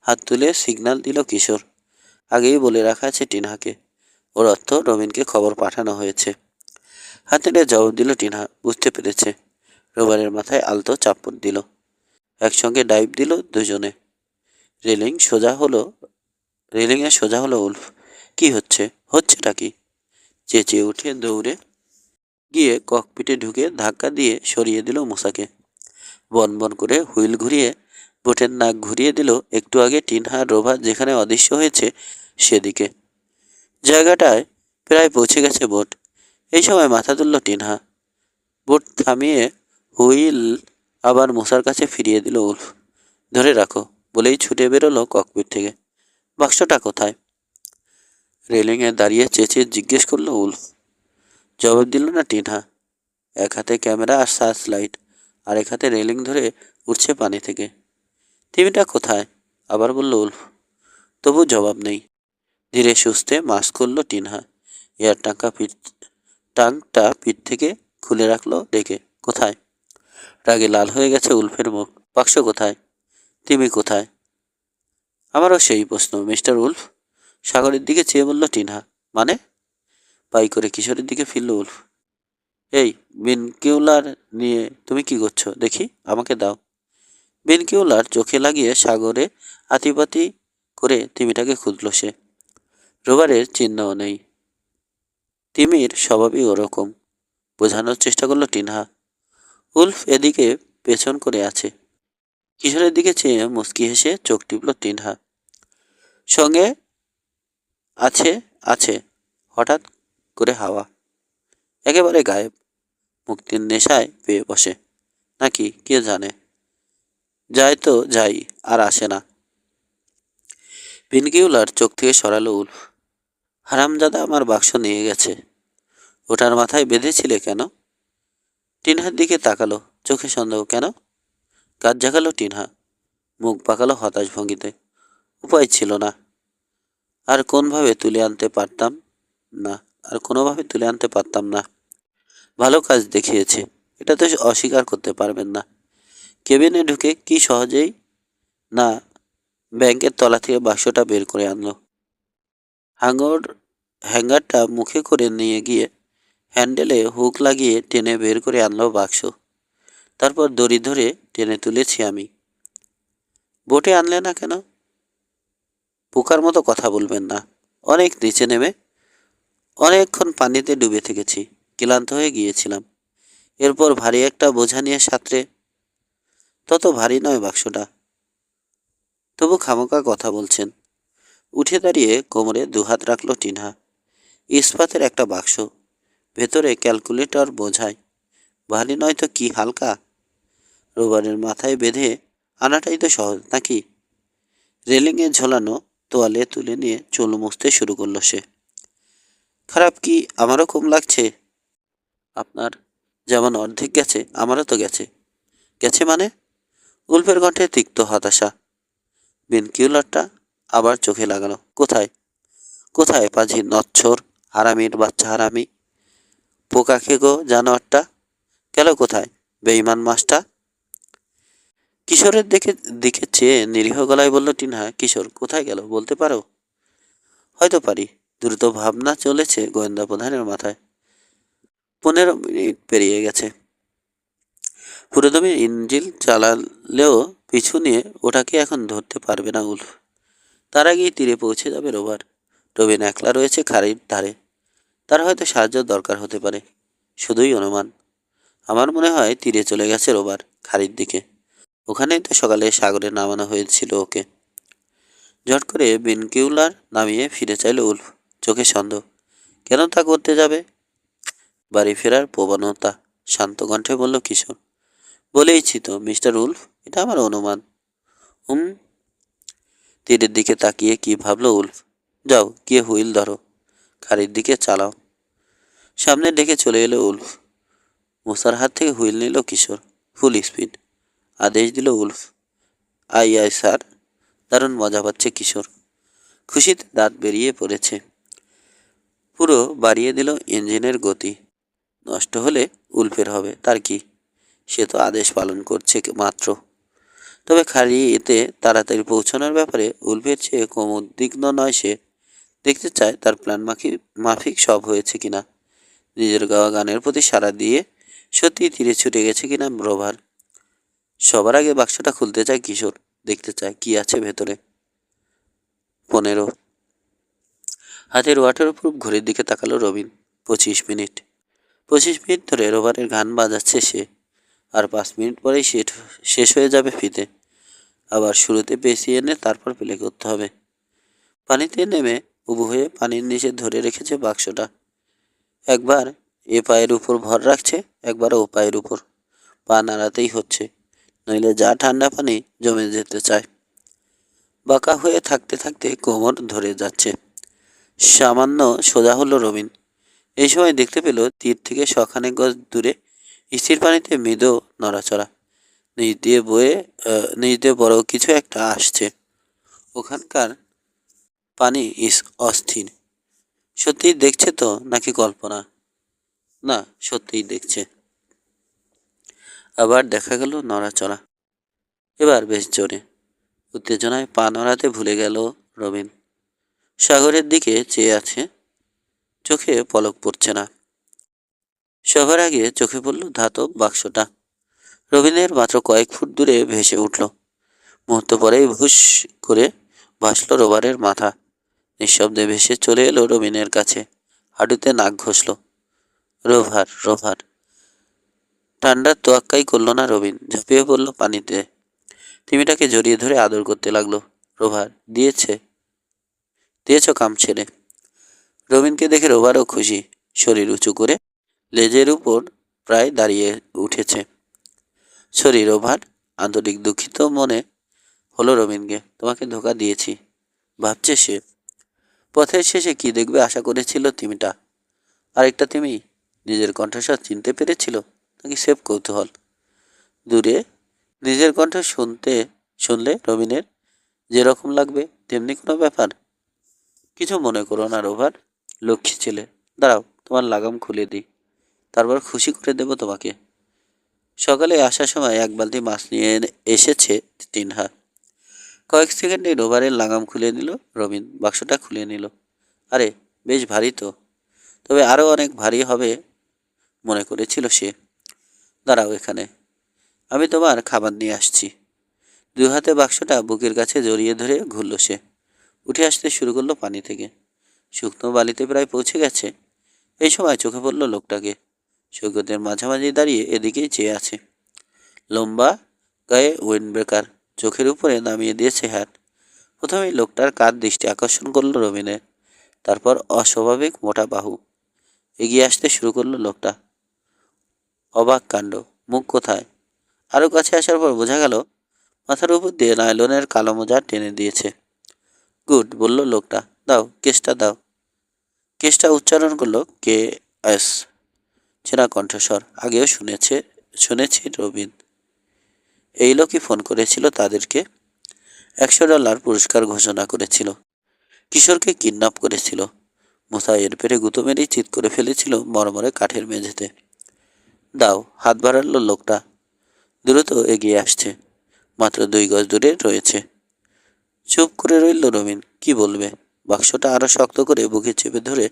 হাত তুলে সিগন্যাল দিল কিশোর। আগেই বলে রাখা আছে টিনহাকে, ওর অর্থ রবিনকে খবর পাঠানো হয়েছে। হাত নেড়ে জবাব দিল টিনহা, বুঝতে পেরেছে। রোভারের মাথায় আলতো চাপড় দিল। একসঙ্গে ডাইভ দিল দুজনে। রেলিংয়ে সোজা হলো উলফ। কি হচ্ছে? হচ্ছেটা কি? চেঁচিয়ে উঠে দৌড়ে গিয়ে ককপিটে ঢুকে ধাক্কা দিয়ে সরিয়ে দিল মূসাকে। বন বন করে হুইল ঘুরিয়ে বোটের নাক ঘুরিয়ে দিল একটু আগে টিনহার রোভার যেখানে অদৃশ্য হয়েছে সেদিকে। জায়গাটায় প্রায় পৌঁছে গেছে বোট। এই সময় মাথা তুলল টিনহা। বোট থামিয়ে হুইল আবার মূসার কাছে ফিরিয়ে দিল উলফ। ধরে রাখো বলেই ছুটে বেরোলো ককপিট থেকে। বাক্সটা কোথায়? রেলিংয়ে দাঁড়িয়ে চেঁচিয়ে জিজ্ঞেস করলো উলফ। জবাব দিল না টিনহা। এক হাতে ক্যামেরা আর সার্চ লাইট, আর এক হাতে রেলিং ধরে উঠছে পানি থেকে। তিমিটা কোথায়? আবার বলল উলফ। তবু জবাব নেই। ধীরে সুস্থে মাস্ক করলো টিনহা। এয়ার টাংটা পিঠ থেকে খুলে রাখলো ডেকে। কোথায়? রাগে লাল হয়ে গেছে উলফের মুখ। বাক্স কোথায়? তিমি কোথায়? আমারও সেই প্রশ্ন, মিস্টার উলফ। সাগরের দিকে চেয়ে বলল টিনহা। মানে? পাই করে কিশোরের দিকে ফিরল উলফ। এই বিনকিউলার নিয়ে তুমি কি করছো দেখি, আমাকে দাও। বিনকিউলার চোখে লাগিয়ে সাগরে আতিপাতি করে তিমিটাকে খুঁজল সে। রোবারের চিহ্নও নেই। তিমির স্বভাবই ওরকম, বোঝানোর চেষ্টা করলো টিনহা। উলফ এদিকে পেছন করে আছে। কিশোরের দিকে চেয়ে মুচকি হেসে চোখ টিপল টিনহা। সঙ্গে আছে আছে হঠাৎ করে হাওয়া একেবারে গায়েব। মুক্তির নেশায় পেয়ে বসে নাকি কে জানে। যায় তো যাই, আর আসে না। বিনকিউলার চোখ থেকে সরালো উলফ। হারামজাদা আমার বাক্স নিয়ে গেছে। ওটার মাথায় বেঁধেছিলে কেন? টিনহার দিকে তাকালো, চোখে সন্দেহ। কেন? কাজ জাগালো টিনহা। মুখ পাকালো হতাশ ভঙ্গিতে। উপায় ছিল না। আর কোনোভাবে তুলে আনতে পারতাম না। ভালো কাজ দেখিয়েছে, এটা তো অস্বীকার করতে পারবেন না। কেবিনে ঢুকে কি সহজেই না ব্যাংকের তলা থেকে বাক্সটা বের করে আনলো। হ্যাঙ্গারটা মুখে করে নিয়ে গিয়ে হ্যান্ডেলে হুক লাগিয়ে টেনে বের করে আনলো বাক্স। তারপর দড়ি ধরে টেনে তুলেছি আমি। বোটে আনলে না কেন? পোকার মতো কথা বলবেন না। অনেক নিচে নেমে অনেকক্ষণ পানিতে ডুবে থেকেছি, ক্লান্ত হয়ে গিয়েছিলাম। এরপর ভারী একটা বোঝা নিয়ে সাঁতরে। তত ভারী নয় বাক্সটা, তবু খামোকা কথা বলছেন। উঠে দাঁড়িয়ে কোমরে দুহাত রাখলো টিনহা। ইস্পাতের একটা বাক্স, ভেতরে ক্যালকুলেটর বোঝায়। ভারী নয় তো কি হালকা। রোবারের মাথায় বেঁধে আনাটাই তো সহজ নাকি? রেলিংয়ে ঝোলানো তোয়ালে তুলে নিয়ে চুল মুছতে শুরু করলো সে। খারাপ কি? আমারও কম লাগছে? আপনার যেমন অর্ধেক গেছে, আমারও তো গেছে। গেছে মানে? উল্ফের কণ্ঠে তিক্ত হতাশা। বিনকিউলারটা আবার চোখে লাগানো। কোথায়? কোথায় পাজি নচ্ছর, হারামির বাচ্চা হারামি, পোকা খেগো জানোয়ারটা গেল কোথায়? বেঈমান মাছটা। কিশোরের দিকে চেয়ে নিরীহ গলায় বলল টিনহা, কিশোর কোথায় গেল বলতে পারো? হয়তো পারি। দ্রুত ভাবনা চলেছে গোয়েন্দা প্রধানের মাথায়। 15 মিনিট পেরিয়ে গেছে। পুরোদমে ইঞ্জিল চালালেও পিছু নিয়ে ওটাকে এখন ধরতে পারবে না উল্ফ। তার আগেই তীরে পৌঁছে যাবে রোবার। রবিন একলা রয়েছে খাড়ির ধারে। তার হয়তো সাহায্য দরকার হতে পারে। শুধুই অনুমান। আমার মনে হয় তীরে চলে গেছে রোবার, খাড়ির দিকে। ওখানেই তো সকালে সাগরে নামানো হয়েছিল ওকে। ঝট করে বিনকিউলার নামিয়ে ফিরে চাইল উল্ফ। চোখে সন্দেহ। কেন তা করতে যাবে? বাড়ি ফেরার প্রবণতা, শান্ত কণ্ঠে বলল কিশোর। বলেইছি তো মিস্টার উল্ফ, এটা আমার অনুমান। হুম। তীরের দিকে তাকিয়ে কি ভাবলো উল্ফ। যাও গিয়ে হুইল ধরো, খাড়ির দিকে চালাও। সামনে ডেকে চলে এলো উল্ফ। মোসার হাত থেকে হুইল নিল কিশোর। Full speed. আদেশ দিল উল্ফ। I I sir. দারুণ মজা পাচ্ছে কিশোর। খুশিতে দাঁত বেরিয়ে পড়েছে। পুরো বাড়িয়ে দিল ইঞ্জিনের গতি। নষ্ট হলে উল্ফের হবে, তার কি? সে তো আদেশ পালন করছে মাত্র। তবে খালি এতে তাড়াতাড়ি পৌঁছানোর ব্যাপারে উল্ফের চেয়ে কম উদ্বিগ্ন নয় সে। দেখতে চায় তার প্ল্যান মাফিক সব হয়েছে কিনা। নিজের গাওয়া গানের প্রতি সাড়া দিয়ে সত্যি তীরে ছুটে গেছে কিনা রোভার। সবার আগে বাক্সটা খুলতে চায় কিশোর। দেখতে চায় কি আছে ভেতরে। 15। হাতের ওয়াটারপ্রুফ ঘড়ির দিকে তাকালো রবিন। 25 মিনিট। 25 মিনিট ধরে রোভারের গান বাজাচ্ছে সে। আর 5 মিনিট পরেই শেষ হয়ে যাবে ফিতে। আবার শুরুতে পেঁচিয়ে এনে তারপর প্লে করতে হবে। পানিতে নেমে উবু হয়ে পানির নিচে ধরে রেখেছে বাক্সটা। একবার এ পায়ের উপর ভর রাখছে, একবার ও পায়ের উপর। পা নাড়াতেই হচ্ছে, নইলে যা ঠান্ডা পানি জমে যেতে চায়। বাঁকা হয়ে থাকতে থাকতে কোমর ধরে যাচ্ছে। সামান্য সোজা হলো রবিন। এই সময় দেখতে পেল তীর থেকে শখানেক গজ দূরে স্থির পানিতে মৃদু নড়াচড়া। নিচ দিয়ে বড় কিছু একটা আসছে। ওখানকার পানি অস্থির। সত্যিই দেখছে তো নাকি কল্পনা? না, সত্যিই দেখছে। আবার দেখা গেল নড়াচড়া। এবার বেশ জোরে। উত্তেজনায় পা নড়াতে ভুলে গেল রবিন। সাগরের দিকে চেয়ে আছে, চোখে পলক পড়ছে না। সবার আগে চোখে পড়ল ধাতব বাক্সটা। রবিনের মাত্র কয়েক ফুট দূরে ভেসে উঠল। মুহূর্ত পরেই ভুস করে ভাসল রোবারের মাথা। নিঃশব্দে ভেসে চলে এলো রবিনের কাছে। হাঁটুতে নাক ঘষল। Rover, rover. ঠান্ডার তোয়াক্কাই করল না রবিন। ঝাঁপিয়ে পড়ল পানিতে। তিমিটাকে জড়িয়ে ধরে আদর করতে লাগলো। রোভার, দিয়েছ কাম ছেড়ে। রবিনকে দেখে রোভারও খুশি। শরীর উঁচু করে লেজের উপর প্রায় দাঁড়িয়ে উঠেছে। Sorry rover. আন্তরিক দুঃখিত মনে হলো রবিনকে। তোমাকে ধোকা দিয়েছি, ভাবছে সে। পথের শেষে কি দেখবে আশা করেছিল তিমিটা? আরেকটা তিমি? নিজের কণ্ঠস্বর চিনতে পেরেছিল নাকি সেফ কৌতূহল? দূরে নিজের কণ্ঠ শুনলে রবিনের যেরকম লাগবে তেমনি কোনো ব্যাপার? কিছু মনে করো না রোভার, লক্ষ্মী ছেলে। দাঁড়াও, তোমার লাগাম খুলে দিই, তারপর খুশি করে দেব তোমাকে। সকালে আসার সময় এক বালতি মাছ নিয়ে এসেছে তিনহা। কয়েক সেকেন্ডে রোভারের লাগাম খুলে নিল রবিন। বাক্সটা খুলে নিল। আরে বেশ ভারী তো, তবে আরও অনেক ভারী হবে মনে করেছিল সে। দাঁড়াও এখানে, আমি তোমার খাবার নিয়ে আসছি। দুই হাতে বাক্সটা বুকের কাছে জড়িয়ে ধরে ঘুরল সে। উঠে আসতে শুরু করলো পানি থেকে। শুকনো বালিতে প্রায় পৌঁছে গেছে। এই সময় চোখে পড়ল লোকটাকে। সৈকতের মাঝামাঝি দাঁড়িয়ে এদিকেই চেয়ে আছে। লম্বা গায়ে উইন্ডব্রেকার, চোখের উপরে নামিয়ে দিয়েছে হ্যাট। প্রথমেই লোকটার কাঁধ দৃষ্টি আকর্ষণ করল রবিনের, তারপর অস্বাভাবিক মোটা বাহু। এগিয়ে আসতে শুরু করলো লোকটা। অবাক কাণ্ড, মুখ কোথায়? আরও কাছে আসার পর বোঝা গেল মাথার উপর দিয়ে নাইলনের কালো মোজা টেনে দিয়েছে। গুড, বলল লোকটা। দাও কেসটা দাও। কেসটা উচ্চারণ করলো KS। চেনা কণ্ঠস্বর, আগেও শুনেছি রবিন। এই লোকই ফোন করেছিল তাদেরকে। $100 পুরস্কার ঘোষণা করেছিল। কিশোরকে কিডন্যাপ করেছিল। মুসাইয়ের পেটে গুঁতো মেরেই চিৎ করে ফেলেছিল মরমরে কাঠের মেঝেতে। দাও, হাত বাড়ালো লোকটা। দ্রুত এগিয়ে আসছে। মাত্র 2 গজ দূরে রয়েছে। চুপ করে রইল রবিন। কি বলবে? বাক্সটা আরো শক্ত করে বুকে চেপে ধরে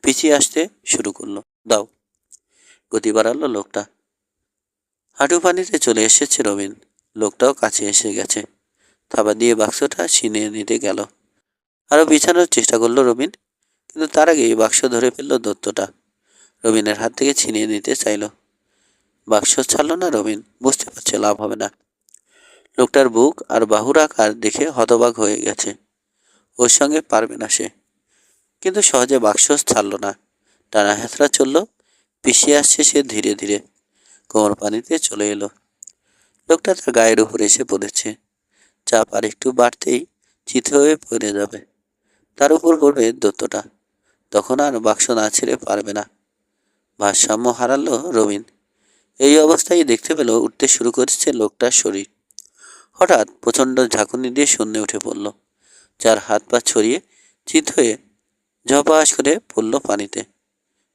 পিছিয়ে আসতে শুরু করলো। দাও। গতি বাড়ালো লোকটা। হাঁটু পানিতে চলে এসেছে রবিন। লোকটাও কাছে এসে গেছে। থাবা দিয়ে বাক্সটা ছিনিয়ে নিতে গেল। আরো বিছানোর চেষ্টা করলো রবিন, কিন্তু তার আগেই বাক্স ধরে ফেললো দত্তটা। রবিনের হাত থেকে ছিনিয়ে নিতে চাইল। বাক্স ছাড়ল না রবিন। বুঝতে পারছে লাভ হবে না। লোকটার বুক আর বাহুর আকার দেখে হতবাক হয়ে গেছে। ওর সঙ্গে পারবে না সে। কিন্তু সহজে বাক্স ছাড়ল না। টানা হেঁচড়া চলল। পিছিয়ে আসছে সে ধীরে ধীরে। কোমর পানিতে চলে এলো। লোকটা তার গায়ের উপর এসে পড়েছে। চাপ আর একটু বাড়তেই চিত হয়ে পড়ে যাবে। তার উপর পড়বে দত্তটা। তখন আর বাক্স না ছেড়ে পারবে না। ভারসাম্য হারালো রবিন। এই অবস্থায় দেখতে পেল উঠতে শুরু করেছে লোকটার শরীর। হঠাৎ প্রচণ্ড ঝাঁকুনি দিয়ে শূন্যে উঠে পড়ল। চার হাত পা ছড়িয়ে চিত হয়ে ঝপাস করে পড়ল পানিতে।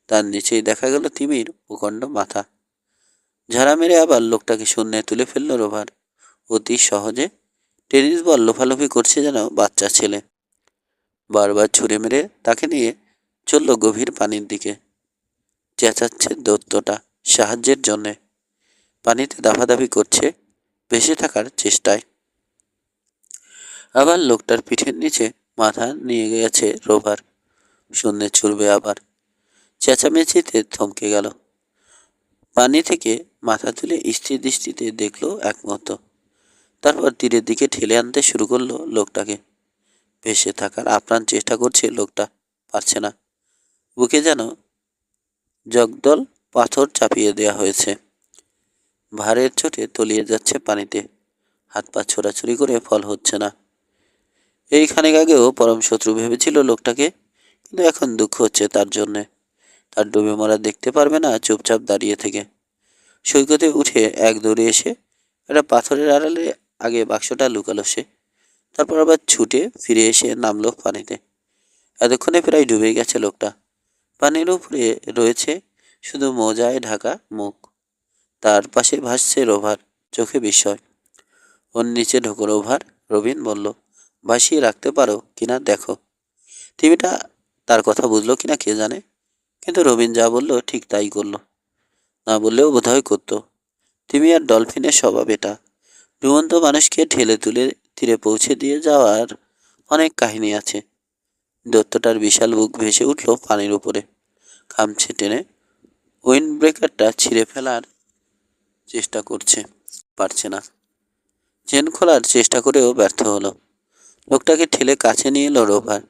তার নিচেই দেখা গেল তিমির প্রকাণ্ড মাথা। ঝাড়া মেরে আবার লোকটাকে শূন্যে তুলে ফেলল রোভার। অতি সহজে। টেনিস বল লোফালোফি করছে যেন বাচ্চা ছেলে। বারবার ছুঁড়ে মেরে তাকে নিয়ে চলল গভীর পানির দিকে। চেঁচাচ্ছে দত্তটা সাহায্যের জন্যে। পানিতে দাফাদাফি করছে ভেসে থাকার চেষ্টায়। আবার লোকটার পিঠের নিচে মাথা নিয়ে গেছে রোভার। শূন্যে ছুড়বে আবার। চেঁচামেচিতে থমকে গেল। পানি থেকে মাথা তুলে স্থির দৃষ্টিতে দেখল একমত। তারপর তীরের দিকে ঠেলে আনতে শুরু করলো লোকটাকে। ভেসে থাকার আপ্রাণ চেষ্টা করছে লোকটা, পারছে না। বুকে যেন জগদল পাথর চাপিয়ে দেয়া হয়েছে। ভারের চোটে তলিয়ে যাচ্ছে পানিতে। হাত পা ছোড়াছুড়ি করে ফল হচ্ছে না। এইখানে আগেও পরম শত্রু ভেবেছিল লোকটাকে, কিন্তু এখন দুঃখ হচ্ছে তার জন্যে। তার ডুবে মরা দেখতে পারবে না চুপচাপ দাঁড়িয়ে থেকে। সৈকতে উঠে এক দৌড়ে এসে একটা পাথরের আড়ালে আগে বাক্সটা লুকালো সে। তারপর আবার ছুটে ফিরে এসে নামলো পানিতে। এতক্ষণে প্রায় ডুবে গেছে লোকটা। পানির উপরে রয়েছে শুধু মোজায় ঢাকা মুখ। তার পাশে ভাসছে রোভার, চোখে বিস্ময়। ওর নিচে ঢোকো রোভার, রবিন বলল। ভাসিয়ে রাখতে পারো কিনা দেখো। তিমিটা তার কথা বুঝলো কিনা কে জানে, কিন্তু রবিন যা বলল ঠিক তাই করলো। না বললেও বোধহয় করতো। তিমি আর ডলফিনের স্বভাব এটা। ডুবন্ত মানুষকে ঠেলে তুলে তীরে পৌঁছে দিয়ে যাওয়ার অনেক কাহিনী আছে। দত্তটার বিশাল বুক ভেসে উঠল পানির উপরে। খামছে টেনে উইন্ড ব্রেকারটা ছিঁড়ে ফেলার চেষ্টা করছে, পারছে না। চেন খোলার চেষ্টা করেও ব্যর্থ হলো। লোকটাকে ঠেলে কাছে নিয়ে এলো রোভার।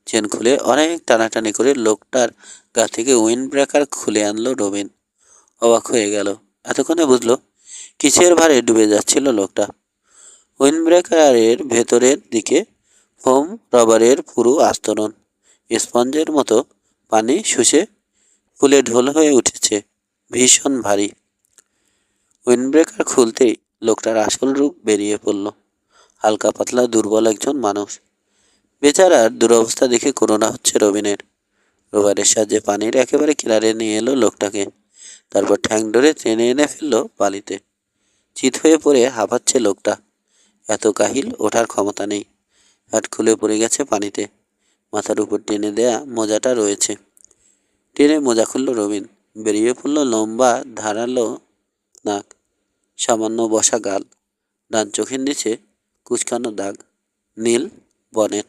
চেন খুলে অনেক টানাটানি করে লোকটার গা থেকে উইন্ড ব্রেকার খুলে আনলো রবিন। অবাক হয়ে গেল। এতক্ষণে বুঝলো কিসের ভারে ডুবে যাচ্ছিল লোকটা। উইন্ড ব্রেকারের ভেতরের দিকে ফোম রবারের পুরো আস্তরণ। স্পঞ্জের মতো পানি শুষে ফুলে ঢোল হয়ে উঠেছে। ভীষণ ভারী। উইন্ডব্রেকার খুলতেই লোকটার আসল রূপ বেরিয়ে পড়ল। হালকা পাতলা দুর্বল একজন মানুষ। বেচারার দুরবস্থা দেখে করুণা হচ্ছে রবিনের। রোভারের সাহায্যে পানির একেবারে কিনারে নিয়ে এলো লোকটাকে। তারপর ঠ্যাং ধরে টেনে এনে ফেললো বালিতে। চিত হয়ে পড়ে হাঁপাচ্ছে লোকটা। এত কাহিল ওঠার ক্ষমতা নেই। হাট খুলে পড়ে গেছে পানিতে। মাথার উপর টেনে দেয়া মোজাটা রয়েছে। টেনে মোজা খুলল রবিন। বেরিয়ে পড়ল লম্বা ধারালো নাক, সামান্য বসা গাল, ডান চোখের নিচে কুচকানো দাগ, নীল বনেট।